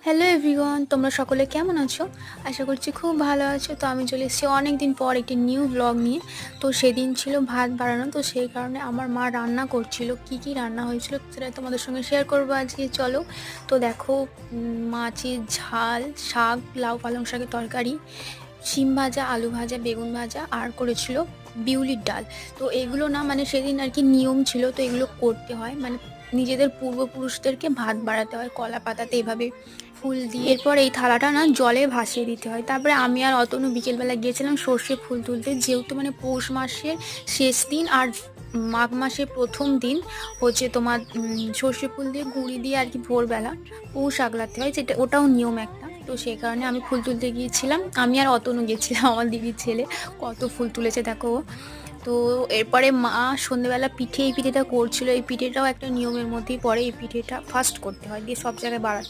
Hello everyone, তোমরা সকলে কেমন আছো? আশা করছি খুব ভালো আছো। তো আমি চলে এসেছি অনেক দিন পর একটি নিউ ব্লগ নিয়ে। তো সেদিন ছিল ভাত বাড়ানো, তো সেই কারণে আমার মা রান্না করছিল। কি কি রান্না হয়েছিল সেটা তোমাদের সঙ্গে শেয়ার করবো আজকে, চলো। তো দেখো, মাছের ঝাল, শাক, লাউ পালং শাকের তরকারি, শিম ভাজা, আলু ভাজা, বেগুন ভাজা, আর করেছিল বিউলির ডাল। তো এগুলো না, মানে সেদিন আর কি নিয়ম ছিল, তো এগুলো করতে হয়, মানে নিজেদের পূর্বপুরুষদেরকে ভাত বাড়াতে হয় কলা পাতাতে এভাবে ফুল দিয়ে। এরপর এই থালাটা না জলে ভাসিয়ে দিতে হয়। তারপরে আমি আর অতনু বিকেলবেলা গিয়েছিলাম সর্ষে ফুল তুলতে, যেহেতু মানে পৌষ মাসের শেষ দিন আর মাঘ মাসের প্রথম দিন হচ্ছে তোমার সর্ষে ফুল দিয়ে গুঁড়ি দিয়ে আর কি ভোরবেলা পৌষ আগলাতে হয়, যেটা ওটাও নিয়ম একটা। তো সেই কারণে আমি ফুল তুলতে গিয়েছিলাম, আমি আর অতনু গেছিলাম, আমার দিদির ছেলে। কত ফুল তুলেছে দেখো ও। তো এরপরে মা সন্ধেবেলা এই পিঠেটা করছিল। এই পিঠেটাও একটা নিয়মের মধ্যেই পড়ে, এই পিঠেটা ফার্স্ট করতে হয়, দিয়ে সব জায়গায় বাড়াতে হয়।